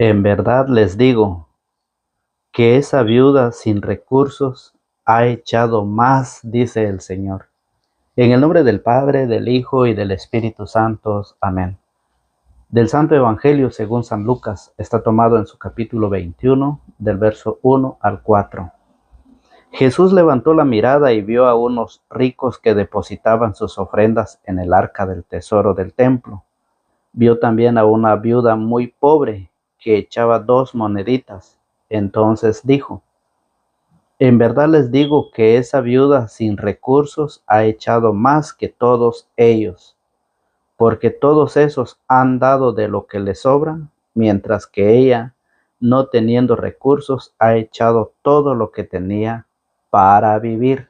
En verdad les digo que esa viuda sin recursos ha echado más, dice el Señor. En el nombre del Padre, del Hijo y del Espíritu Santo. Amén. Del Santo Evangelio según San Lucas, está tomado en su capítulo 21, del verso 1 al 4. Jesús levantó la mirada y vio a unos ricos que depositaban sus ofrendas en el arca del tesoro del templo. Vio también a una viuda muy pobre que echaba 2 moneditas. Entonces dijo: en verdad les digo que esa viuda sin recursos ha echado más que todos ellos, porque todos esos han dado de lo que les sobra, mientras que ella, no teniendo recursos, ha echado todo lo que tenía para vivir.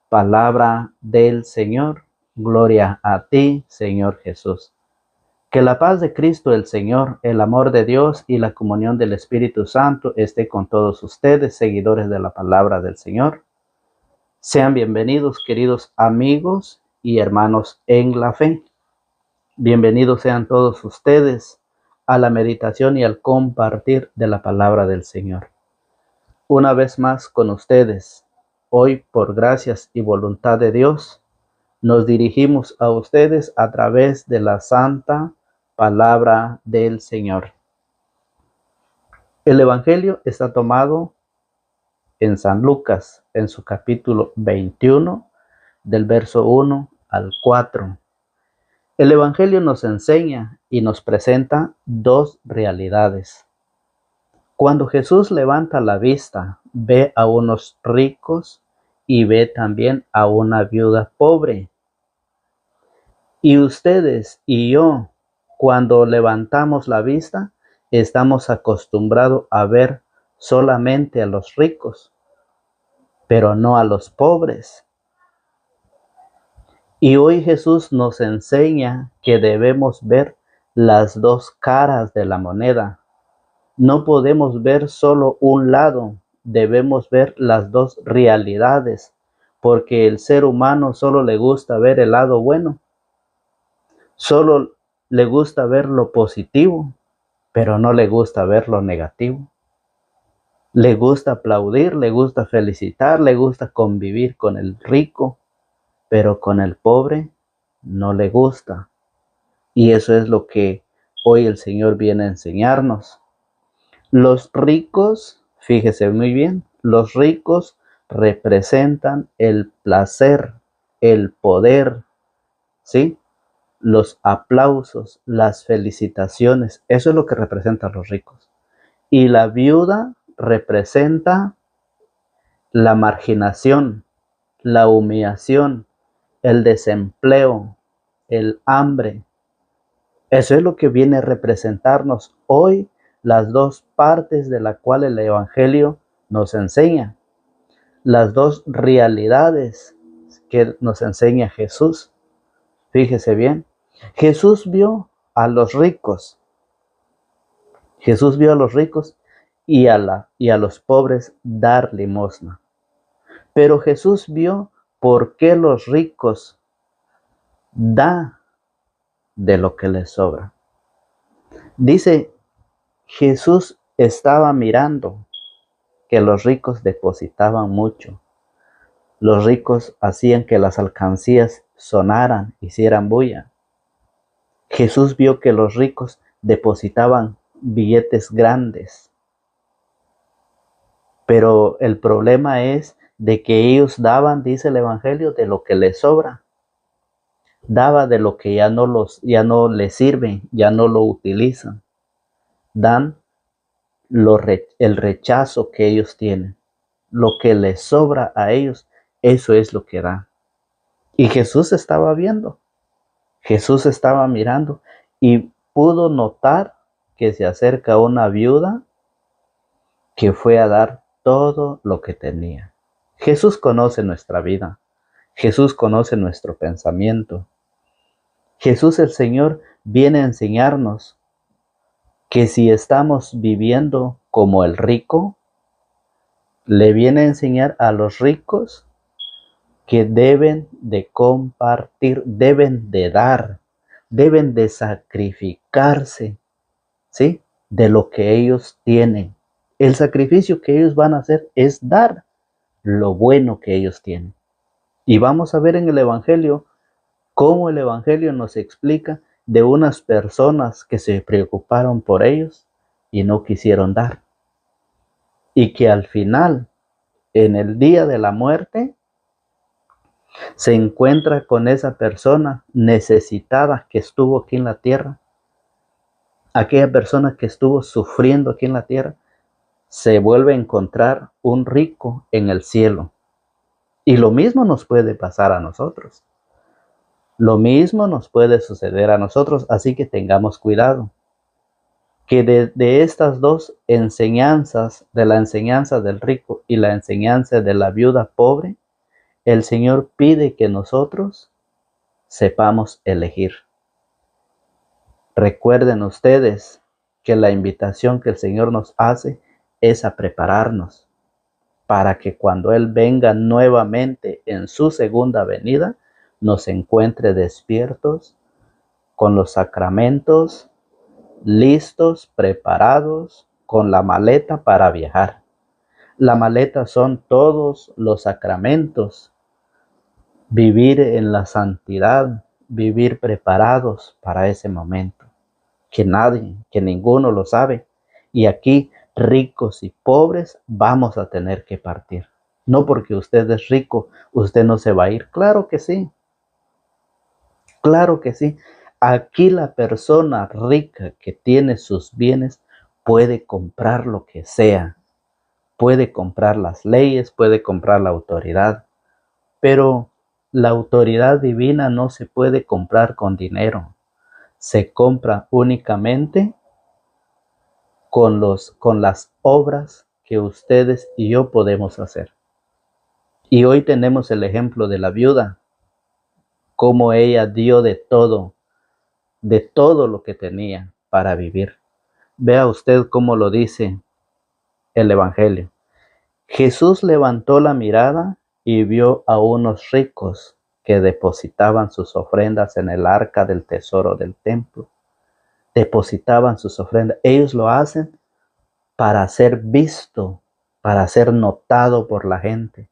Palabra del Señor. Gloria a ti, Señor Jesús. Que la paz de Cristo el Señor, el amor de Dios y la comunión del Espíritu Santo esté con todos ustedes, seguidores de la palabra del Señor. Sean bienvenidos, queridos amigos y hermanos en la fe. Bienvenidos sean todos ustedes a la meditación y al compartir de la palabra del Señor. Una vez más con ustedes, hoy por gracias y voluntad de Dios, nos dirigimos a ustedes a través de la santa palabra del Señor. El Evangelio está tomado en San Lucas, en su capítulo 21, del verso 1 al 4. El Evangelio nos enseña y nos presenta dos realidades. Cuando Jesús levanta la vista, ve a unos ricos y ve también a una viuda pobre. Y ustedes y yo, cuando levantamos la vista, estamos acostumbrados a ver solamente a los ricos, pero no a los pobres. Y hoy Jesús nos enseña que debemos ver las dos caras de la moneda. No podemos ver solo un lado, debemos ver las dos realidades, porque el ser humano solo le gusta ver el lado bueno, solo le gusta ver lo positivo, pero no le gusta ver lo negativo. Le gusta aplaudir, le gusta felicitar, le gusta convivir con el rico, pero con el pobre no le gusta. Y eso es lo que hoy el Señor viene a enseñarnos. Los ricos, fíjese muy bien, los ricos representan el placer, el poder, ¿sí? Los aplausos, las felicitaciones, eso es lo que representan los ricos. Y la viuda representa la marginación, la humillación, el desempleo, el hambre. Eso es lo que viene a representarnos hoy las dos partes de la cual el Evangelio nos enseña. Las dos realidades que nos enseña Jesús. Fíjese bien, Jesús vio a los ricos. Jesús vio a los ricos y a los pobres dar limosna. Pero Jesús vio por qué los ricos dan de lo que les sobra. Dice, Jesús estaba mirando que los ricos depositaban mucho. Los ricos hacían que las alcancías sonaran, hicieran bulla. Jesús vio que los ricos depositaban billetes grandes. Pero el problema es de que ellos daban, dice el Evangelio, de lo que les sobra. Daba de lo que ya no les sirve, ya no lo utilizan. Dan el rechazo que ellos tienen. Lo que les sobra a ellos, eso es lo que dan. Y Jesús estaba viendo. Jesús estaba mirando y pudo notar que se acerca una viuda que fue a dar todo lo que tenía. Jesús conoce nuestra vida. Jesús conoce nuestro pensamiento. Jesús el Señor viene a enseñarnos que si estamos viviendo como el rico, le viene a enseñar a los ricos que deben de compartir, deben de dar, deben de sacrificarse, ¿sí? de lo que ellos tienen. El sacrificio que ellos van a hacer es dar lo bueno que ellos tienen. Y vamos a ver en el Evangelio cómo el Evangelio nos explica de unas personas que se preocuparon por ellos y no quisieron dar. Y que al final, en el día de la muerte, se encuentra con esa persona necesitada que estuvo aquí en la tierra. Aquella persona que estuvo sufriendo aquí en la tierra, se vuelve a encontrar un rico en el cielo. Y lo mismo nos puede pasar a nosotros. Lo mismo nos puede suceder a nosotros, así que tengamos cuidado. Que de estas dos enseñanzas, de la enseñanza del rico y la enseñanza de la viuda pobre, el Señor pide que nosotros sepamos elegir. Recuerden ustedes que la invitación que el Señor nos hace es a prepararnos para que cuando Él venga nuevamente en su segunda venida, nos encuentre despiertos, con los sacramentos, listos, preparados, con la maleta para viajar. La maleta son todos los sacramentos, vivir en la santidad, vivir preparados para ese momento, que nadie, que ninguno lo sabe. Y aquí, ricos y pobres, vamos a tener que partir. No porque usted es rico, usted no se va a ir. Claro que sí. Claro que sí. Aquí la persona rica que tiene sus bienes puede comprar lo que sea. Puede comprar las leyes, puede comprar la autoridad. Pero la autoridad divina no se puede comprar con dinero. Se compra únicamente con las obras que ustedes y yo podemos hacer. Y hoy tenemos el ejemplo de la viuda, cómo ella dio de todo lo que tenía para vivir. Vea usted cómo lo dice el Evangelio. Jesús levantó la mirada y vio a unos ricos que depositaban sus ofrendas en el arca del tesoro del templo. Depositaban sus ofrendas. Ellos lo hacen para ser visto, para ser notado por la gente.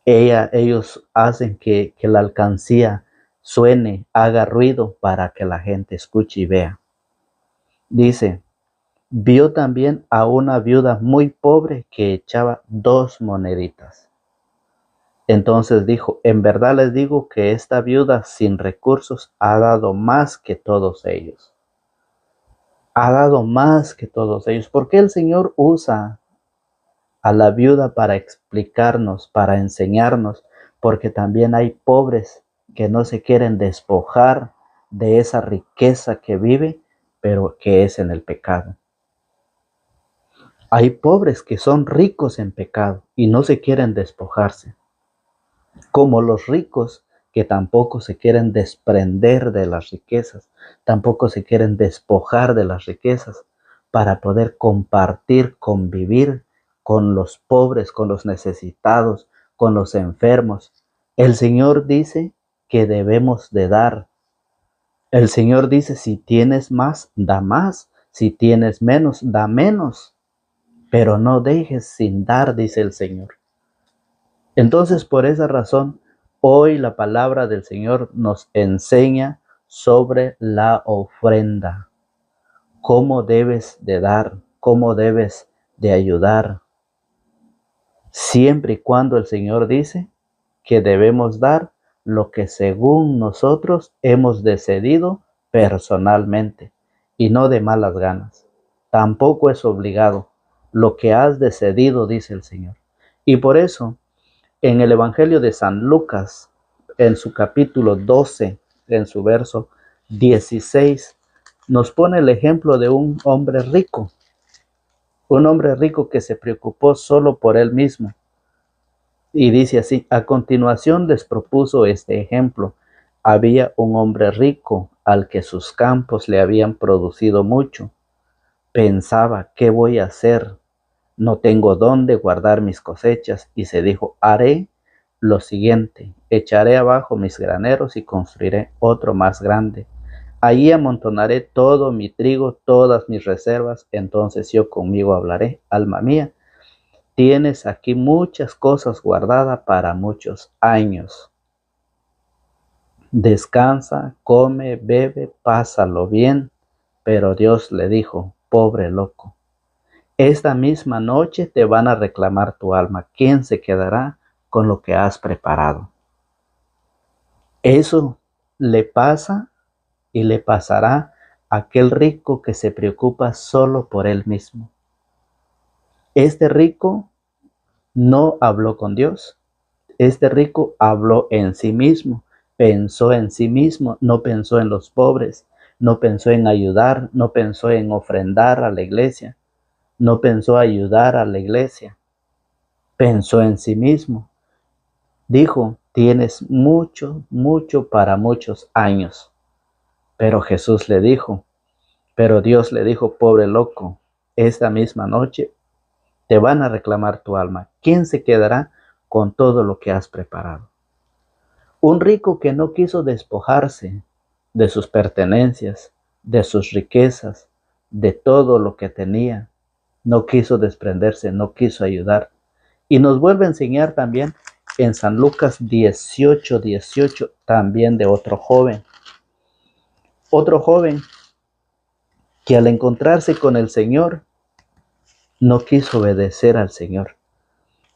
Ellos hacen que la alcancía suene, haga ruido para que la gente escuche y vea. Dice, vio también a una viuda muy pobre que echaba 2 moneditas. Entonces dijo, en verdad les digo que esta viuda sin recursos ha dado más que todos ellos. Ha dado más que todos ellos. ¿Por qué el Señor usa a la viuda para explicarnos, para enseñarnos? Porque también hay pobres que no se quieren despojar de esa riqueza que vive, pero que es en el pecado. Hay pobres que son ricos en pecado y no se quieren despojarse, como los ricos que tampoco se quieren desprender de las riquezas, tampoco se quieren despojar de las riquezas para poder compartir, convivir con los pobres, con los necesitados, con los enfermos. El Señor dice que debemos de dar. El Señor dice, si tienes más, da más. Si tienes menos, da menos. Pero no dejes sin dar, dice el Señor. Entonces, por esa razón, hoy la palabra del Señor nos enseña sobre la ofrenda. Cómo debes de dar, cómo debes de ayudar. Siempre y cuando el Señor dice que debemos dar lo que según nosotros hemos decidido personalmente y no de malas ganas. Tampoco es obligado. Lo que has decidido, dice el Señor. Y por eso, en el Evangelio de San Lucas, en su capítulo 12, en su verso 16, nos pone el ejemplo de un hombre rico que se preocupó solo por él mismo. Y dice así, a continuación les propuso este ejemplo. Había un hombre rico al que sus campos le habían producido mucho. Pensaba, ¿qué voy a hacer? No tengo dónde guardar mis cosechas, y se dijo, haré lo siguiente, echaré abajo mis graneros y construiré otro más grande. Allí amontonaré todo mi trigo, todas mis reservas, entonces yo conmigo hablaré, alma mía. Tienes aquí muchas cosas guardadas para muchos años. Descansa, come, bebe, pásalo bien. Pero Dios le dijo, pobre loco, esta misma noche te van a reclamar tu alma. ¿Quién se quedará con lo que has preparado? Eso le pasa y le pasará a aquel rico que se preocupa solo por él mismo. Este rico no habló con Dios. Este rico habló en sí mismo, pensó en sí mismo, no pensó en los pobres, no pensó en ayudar, no pensó en ofrendar a la iglesia, no pensó ayudar a la iglesia, pensó en sí mismo. Dijo, tienes mucho, mucho para muchos años. Pero Jesús le dijo, pero Dios le dijo, pobre loco, esta misma noche te van a reclamar tu alma. ¿Quién se quedará con todo lo que has preparado? Un rico que no quiso despojarse de sus pertenencias, de sus riquezas, de todo lo que tenía, no quiso desprenderse, no quiso ayudar. Y nos vuelve a enseñar también en San Lucas 18:18, también de otro joven que al encontrarse con el Señor, no quiso obedecer al Señor.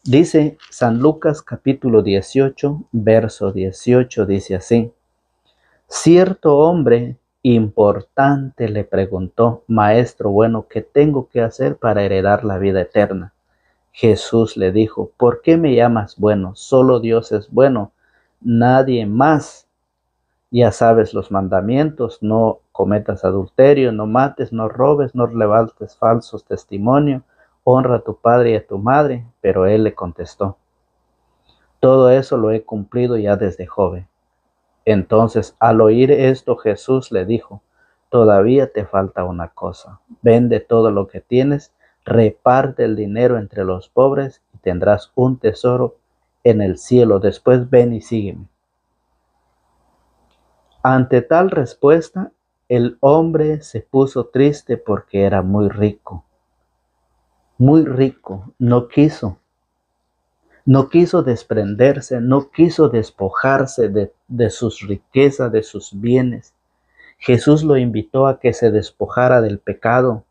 Dice San Lucas capítulo 18, verso 18, dice así: cierto hombre importante le preguntó, Maestro bueno, ¿qué tengo que hacer para heredar la vida eterna? Jesús le dijo, ¿por qué me llamas bueno? Solo Dios es bueno, nadie más. Ya sabes los mandamientos: no cometas adulterio, no mates, no robes, no levantes falsos testimonios, honra a tu padre y a tu madre. Pero él le contestó, todo eso lo he cumplido ya desde joven. Entonces, al oír esto, Jesús le dijo, todavía te falta una cosa. Vende todo lo que tienes, reparte el dinero entre los pobres y tendrás un tesoro en el cielo. Después ven y sígueme. Ante tal respuesta, el hombre se puso triste porque era muy rico. Muy rico. No quiso desprenderse, no quiso despojarse de sus riquezas, de sus bienes. Jesús lo invitó a que se despojara del pecado.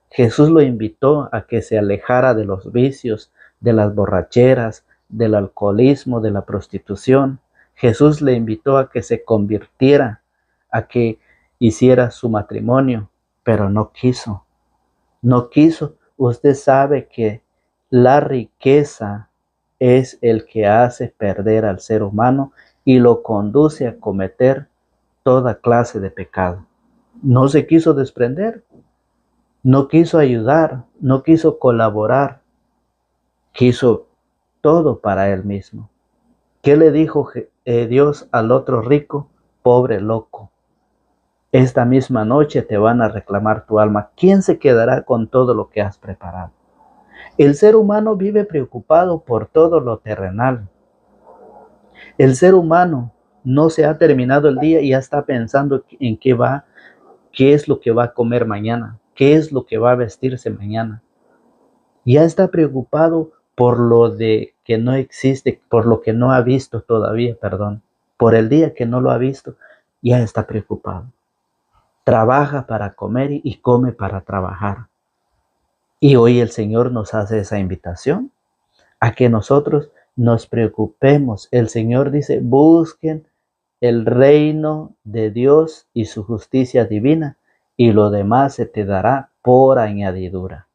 Jesús lo invitó a que se alejara de los vicios, de las borracheras, del alcoholismo, de la prostitución. Jesús le invitó a que se convirtiera, a que hiciera su matrimonio, pero no quiso. No quiso. Usted sabe que la riqueza es el que hace perder al ser humano y lo conduce a cometer toda clase de pecado. No se quiso desprender, no quiso ayudar, no quiso colaborar, quiso todo para él mismo. ¿Qué le dijo Dios al otro rico? Pobre loco, esta misma noche te van a reclamar tu alma. ¿Quién se quedará con todo lo que has preparado? El ser humano vive preocupado por todo lo terrenal. El ser humano no se ha terminado el día y ya está pensando en qué es lo que va a comer mañana, qué es lo que va a vestirse mañana. Ya está preocupado por lo de que no existe, por lo que no ha visto todavía, perdón. Por el día que no lo ha visto, ya está preocupado. Trabaja para comer y come para trabajar. Y hoy el Señor nos hace esa invitación a que nosotros nos preocupemos. El Señor dice, busquen el reino de Dios y su justicia divina, y lo demás se te dará por añadidura.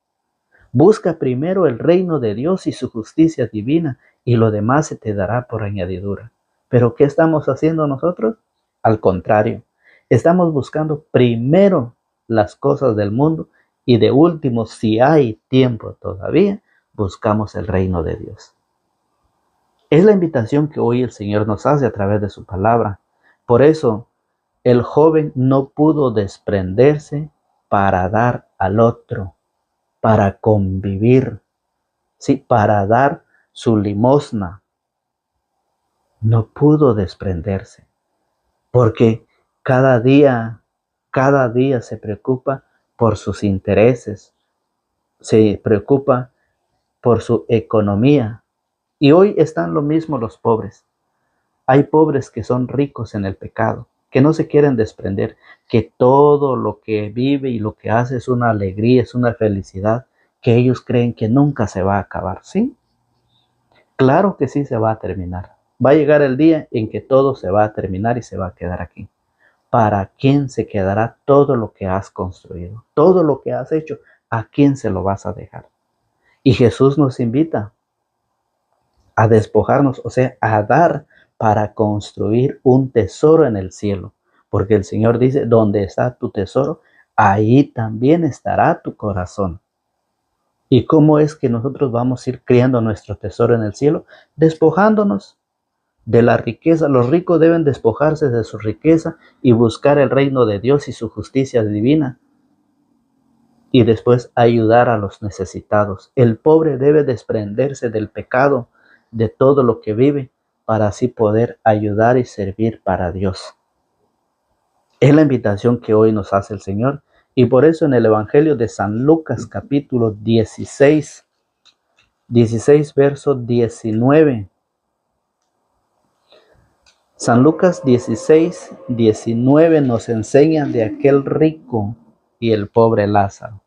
Busca primero el reino de Dios y su justicia divina, y lo demás se te dará por añadidura. ¿Pero qué estamos haciendo nosotros? Al contrario, estamos buscando primero las cosas del mundo y de último, si hay tiempo todavía, buscamos el reino de Dios. Es la invitación que hoy el Señor nos hace a través de su palabra. Por eso, el joven no pudo desprenderse para dar al otro, para convivir, sí, para dar su limosna. No pudo desprenderse, porque cada día cada día se preocupa por sus intereses, se preocupa por su economía. Y hoy están lo mismo los pobres. Hay pobres que son ricos en el pecado, que no se quieren desprender, que todo lo que vive y lo que hace es una alegría, es una felicidad, que ellos creen que nunca se va a acabar. ¿Sí? Claro que sí se va a terminar. Va a llegar el día en que todo se va a terminar y se va a quedar aquí. ¿Para quién se quedará todo lo que has construido? Todo lo que has hecho, ¿a quién se lo vas a dejar? Y Jesús nos invita a despojarnos, o sea, a dar para construir un tesoro en el cielo. Porque el Señor dice, donde está tu tesoro, ahí también estará tu corazón. ¿Y cómo es que nosotros vamos a ir creando nuestro tesoro en el cielo? Despojándonos de la riqueza. Los ricos deben despojarse de su riqueza y buscar el reino de Dios y su justicia divina. Y después ayudar a los necesitados. El pobre debe desprenderse del pecado, de todo lo que vive, para así poder ayudar y servir para Dios. Es la invitación que hoy nos hace el Señor. Y por eso en el Evangelio de San Lucas, capítulo 16, verso 19. San Lucas 16, 19 nos enseña de aquel rico y el pobre Lázaro.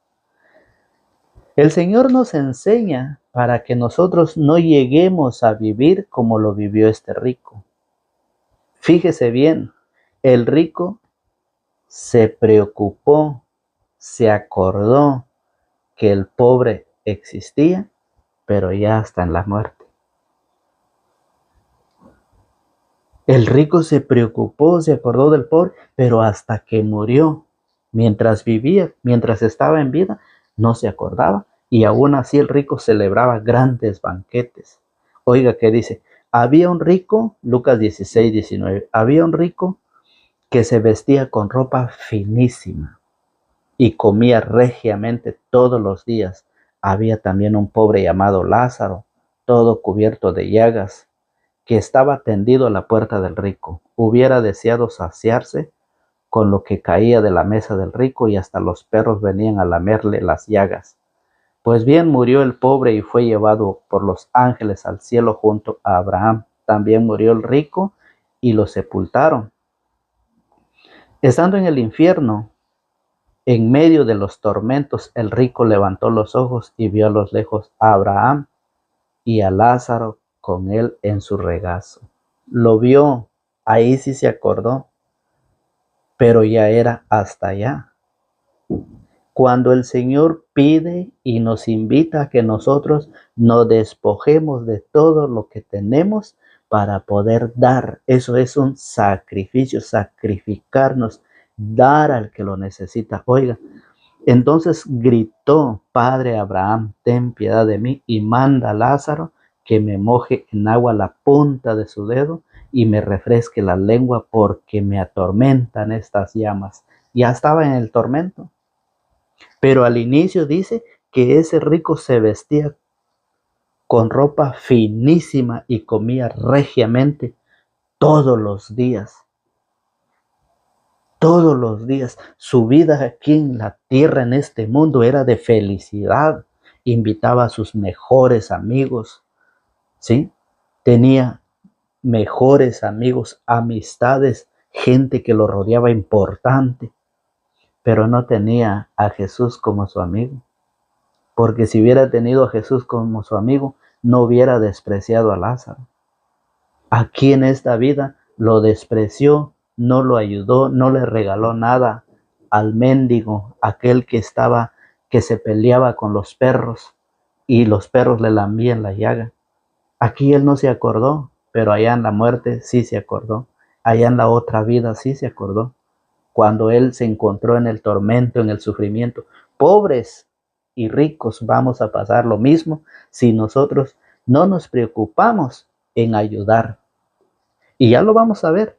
El Señor nos enseña para que nosotros no lleguemos a vivir como lo vivió este rico. Fíjese bien, el rico se preocupó, se acordó que el pobre existía, pero ya está en la muerte. El rico se preocupó, se acordó del pobre, pero hasta que murió. Mientras vivía, mientras estaba en vida, no se acordaba. Y aún así el rico celebraba grandes banquetes. Oiga, ¿qué dice? Había un rico, Lucas 16, 19, había un rico que se vestía con ropa finísima y comía regiamente todos los días. Había también un pobre llamado Lázaro, todo cubierto de llagas, que estaba tendido a la puerta del rico. Hubiera deseado saciarse con lo que caía de la mesa del rico y hasta los perros venían a lamerle las llagas. Pues bien, murió el pobre y fue llevado por los ángeles al cielo junto a Abraham. También murió el rico y lo sepultaron. Estando en el infierno, en medio de los tormentos, el rico levantó los ojos y vio a lo lejos a Abraham y a Lázaro con él en su regazo. Lo vio, ahí sí se acordó, pero ya era hasta allá. Cuando el Señor pide y nos invita a que nosotros nos despojemos de todo lo que tenemos para poder dar, eso es un sacrificio, sacrificarnos, dar al que lo necesita. Oiga, entonces gritó, Padre Abraham, ten piedad de mí y manda a Lázaro que me moje en agua la punta de su dedo y me refresque la lengua porque me atormentan estas llamas. Ya estaba en el tormento. Pero al inicio dice que ese rico se vestía con ropa finísima y comía regiamente todos los días. Todos los días. Su vida aquí en la tierra, en este mundo, era de felicidad. Invitaba a sus mejores amigos, ¿sí? Tenía mejores amigos, amistades, gente que lo rodeaba importante, pero no tenía a Jesús como su amigo. Porque si hubiera tenido a Jesús como su amigo, no hubiera despreciado a Lázaro. Aquí en esta vida lo despreció, no lo ayudó, no le regaló nada al mendigo, aquel que se peleaba con los perros y los perros le lambían la llaga. Aquí él no se acordó, pero allá en la muerte sí se acordó. Allá en la otra vida sí se acordó. Cuando él se encontró en el tormento, en el sufrimiento, pobres y ricos vamos a pasar lo mismo si nosotros no nos preocupamos en ayudar. Y ya lo vamos a ver.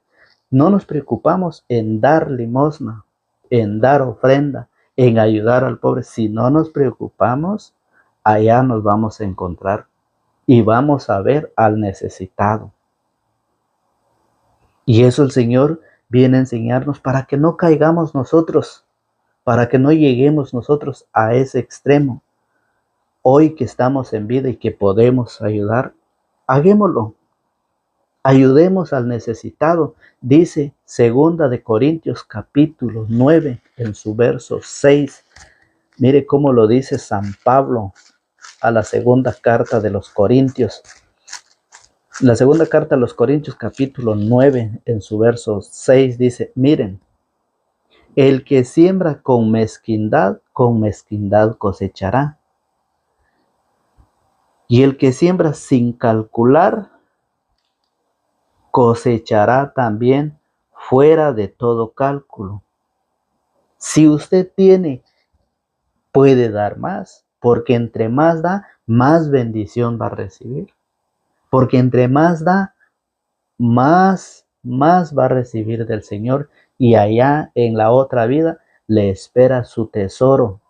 No nos preocupamos en dar limosna, en dar ofrenda, en ayudar al pobre. Si no nos preocupamos, allá nos vamos a encontrar y vamos a ver al necesitado. Y eso el Señor viene a enseñarnos para que no caigamos nosotros, para que no lleguemos nosotros a ese extremo. Hoy que estamos en vida y que podemos ayudar, hagámoslo. Ayudemos al necesitado. Dice 2 Corintios capítulo 9 en su verso 6. Mire cómo lo dice San Pablo a la segunda carta de los Corintios. La segunda carta a los Corintios capítulo 9 en su verso 6 dice, miren, el que siembra con mezquindad cosechará. Y el que siembra sin calcular, cosechará también fuera de todo cálculo. Si usted tiene, puede dar más, porque entre más da, más bendición va a recibir. Porque entre más da, más va a recibir del Señor. Y allá en la otra vida le espera su tesoro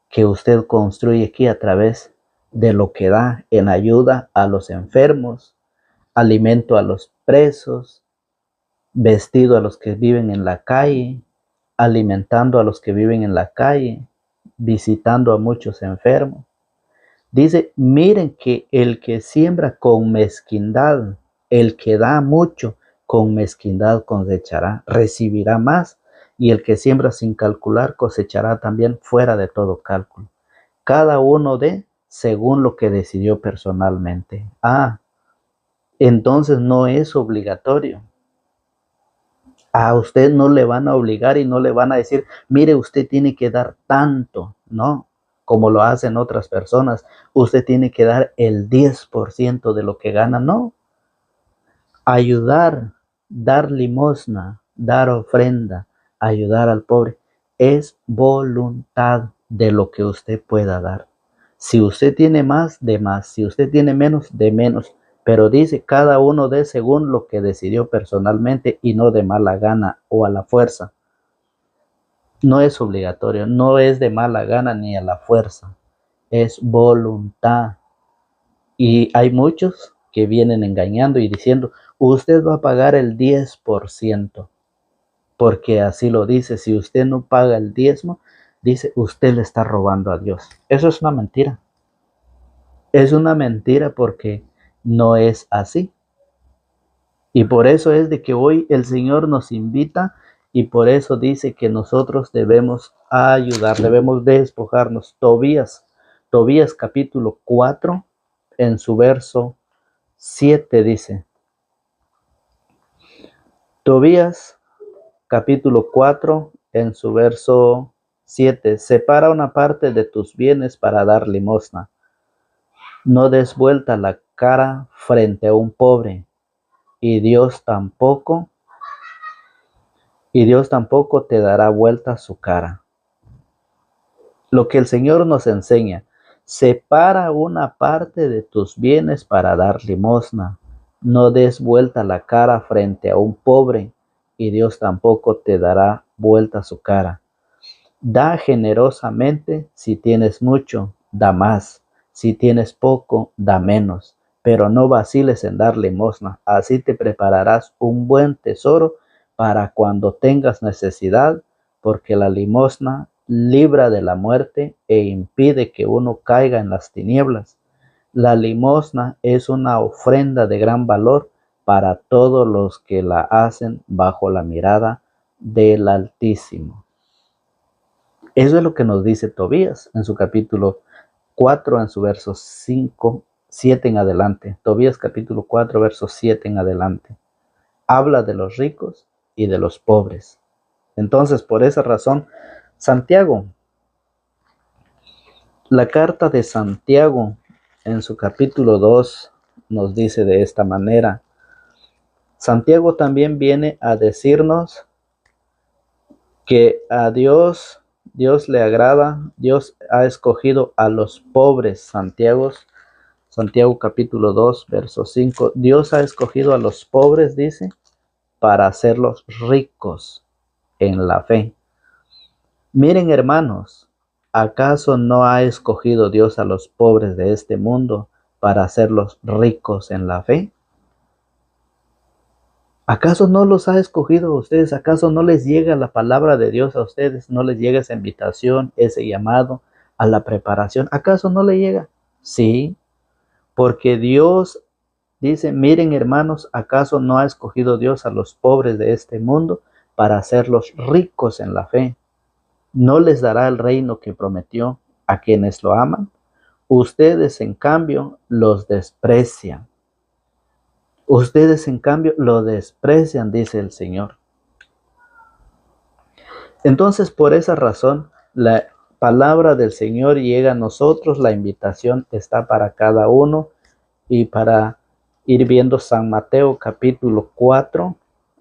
que usted construye aquí a través de lo que da en ayuda a los enfermos, alimento a los presos, vestido a los que viven en la calle, alimentando a los que viven en la calle, visitando a muchos enfermos. Dice, miren que el que siembra con mezquindad, el que da mucho, con mezquindad cosechará, recibirá más, y el que siembra sin calcular cosechará también fuera de todo cálculo. Cada uno dé según lo que decidió personalmente. Entonces no es obligatorio. A usted no le van a obligar y no le van a decir, mire, usted tiene que dar tanto, no, como lo hacen otras personas. Usted tiene que dar el 10% de lo que gana, no. Ayudar, dar limosna, dar ofrenda, ayudar al pobre, es voluntad de lo que usted pueda dar. Si usted tiene más, de más. Si usted tiene menos, de menos. Pero dice, cada uno dé según lo que decidió personalmente y no de mala gana o a la fuerza. No es obligatorio, no es de mala gana ni a la fuerza. Es voluntad. Y hay muchos que vienen engañando y diciendo, usted va a pagar el 10%. Porque así lo dice, si usted no paga el diezmo, dice, usted le está robando a Dios. Eso es una mentira. Es una mentira porque no es así. Y por eso es de que hoy el Señor nos invita y por eso dice que nosotros debemos ayudar, debemos despojarnos. Tobías capítulo 4 en su verso 7 dice. Tobías capítulo 4 en su verso 7. Separa una parte de tus bienes para dar limosna. No des vuelta la cara frente a un pobre, y Dios tampoco te dará vuelta su cara. Lo que el Señor nos enseña, separa una parte de tus bienes para dar limosna. No des vuelta la cara frente a un pobre, y Dios tampoco te dará vuelta su cara. Da generosamente, si tienes mucho, da más. Si tienes poco, da menos. Pero no vaciles en dar limosna. Así te prepararás un buen tesoro para cuando tengas necesidad, porque la limosna libra de la muerte e impide que uno caiga en las tinieblas. La limosna es una ofrenda de gran valor para todos los que la hacen bajo la mirada del Altísimo. Eso es lo que nos dice Tobías en su capítulo 4, en su verso 5, 7 en adelante. Tobías capítulo 4, verso 7 en adelante. Habla de los ricos y de los pobres. Entonces, por esa razón, Santiago, la carta de Santiago en su capítulo 2 nos dice de esta manera. Santiago también viene a decirnos que a Dios le agrada, Dios ha escogido a los pobres. Santiago capítulo 2, verso 5. Dios ha escogido a los pobres, dice, para hacerlos ricos en la fe. Miren, hermanos, ¿acaso no ha escogido Dios a los pobres de este mundo para hacerlos ricos en la fe? ¿Acaso no los ha escogido a ustedes? ¿Acaso no les llega la palabra de Dios a ustedes? ¿No les llega esa invitación, ese llamado a la preparación? ¿Acaso no le llega? Sí, porque Dios dice, miren hermanos, ¿acaso no ha escogido Dios a los pobres de este mundo para hacerlos ricos en la fe? ¿No les dará el reino que prometió a quienes lo aman? Ustedes, en cambio, los desprecian. Ustedes, en cambio, lo desprecian, dice el Señor. Entonces, por esa razón, la palabra del Señor llega a nosotros, la invitación está para cada uno, y para ir viendo San Mateo capítulo 4,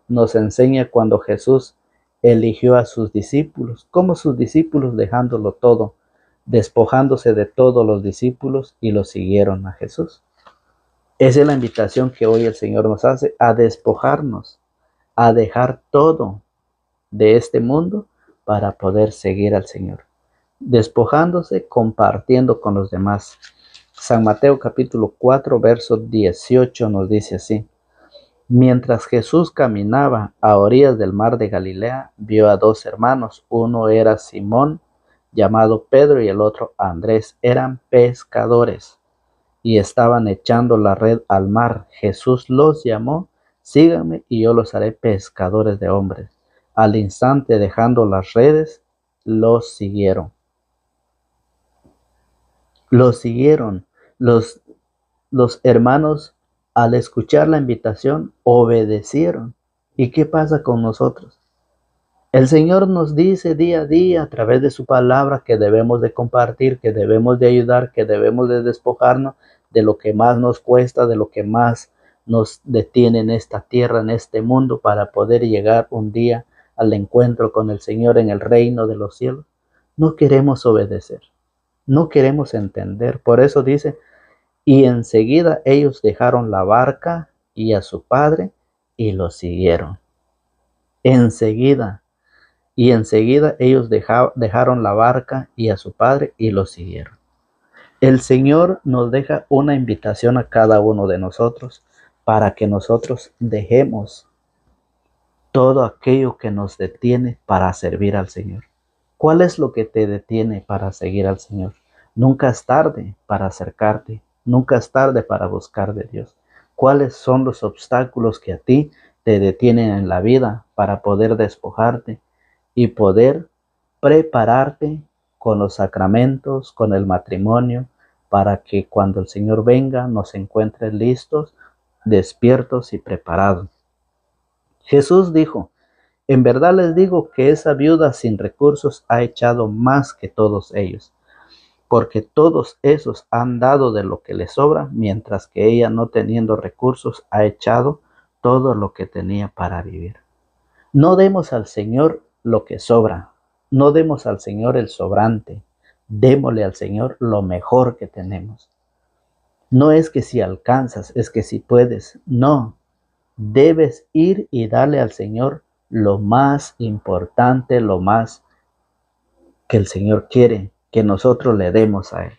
nos enseña cuando Jesús eligió a sus discípulos, como sus discípulos dejándolo todo, despojándose de todos los discípulos y lo siguieron a Jesús. Esa es la invitación que hoy el Señor nos hace, a despojarnos, a dejar todo de este mundo para poder seguir al Señor, despojándose, compartiendo con los demás. San Mateo capítulo 4, verso 18 nos dice así: mientras Jesús caminaba a orillas del mar de Galilea, vio a dos hermanos, uno era Simón, llamado Pedro, y el otro Andrés. Eran pescadores y estaban echando la red al mar. Jesús los llamó: síganme y yo los haré pescadores de hombres. Al instante, dejando las redes, los siguieron. Los siguieron. Los hermanos, al escuchar la invitación, obedecieron. ¿Y qué pasa con nosotros? El Señor nos dice día a día a través de su palabra que debemos de compartir, que debemos de ayudar, que debemos de despojarnos de lo que más nos cuesta, de lo que más nos detiene en esta tierra, en este mundo, para poder llegar un día al encuentro con el Señor en el reino de los cielos. No queremos obedecer, no queremos entender. Por eso dice: y enseguida ellos dejaron la barca y a su padre y lo siguieron. Enseguida. Y enseguida ellos dejaron la barca y a su padre y lo siguieron. El Señor nos deja una invitación a cada uno de nosotros para que nosotros dejemos todo aquello que nos detiene para servir al Señor. ¿Cuál es lo que te detiene para seguir al Señor? Nunca es tarde para acercarte, nunca es tarde para buscar de Dios. ¿Cuáles son los obstáculos que a ti te detienen en la vida para poder despojarte y poder prepararte con los sacramentos, con el matrimonio, para que cuando el Señor venga nos encuentre listos, despiertos y preparados? Jesús dijo: en verdad les digo que esa viuda sin recursos ha echado más que todos ellos, porque todos esos han dado de lo que les sobra, mientras que ella, no teniendo recursos, ha echado todo lo que tenía para vivir. No demos al Señor lo que sobra, no demos al Señor el sobrante, démosle al Señor lo mejor que tenemos. No es que si alcanzas, es que si puedes, no. Debes ir y darle al Señor lo más importante, lo más que el Señor quiere que nosotros le demos a Él.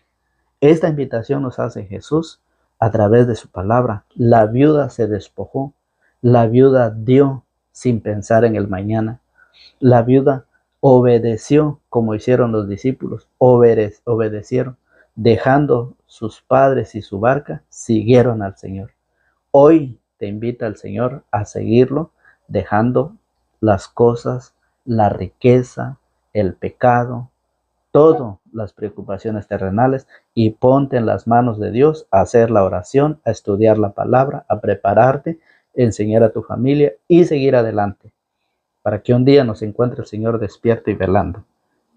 Esta invitación nos hace Jesús a través de su palabra. La viuda se despojó, la viuda dio sin pensar en el mañana. La viuda obedeció como hicieron los discípulos, obedecieron, dejando sus padres y su barca, siguieron al Señor. Hoy te invita el Señor a seguirlo, dejando las cosas, la riqueza, el pecado, todas las preocupaciones terrenales, y ponte en las manos de Dios a hacer la oración, a estudiar la palabra, a prepararte, enseñar a tu familia y seguir adelante, para que un día nos encuentre el Señor despierto y velando.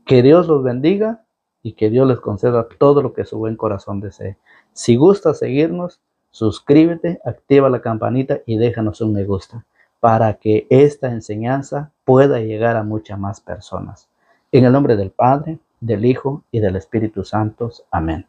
Que Dios los bendiga y que Dios les conceda todo lo que su buen corazón desee. Si gusta seguirnos, suscríbete, activa la campanita y déjanos un me gusta para que esta enseñanza pueda llegar a muchas más personas. En el nombre del Padre, del Hijo y del Espíritu Santo. Amén.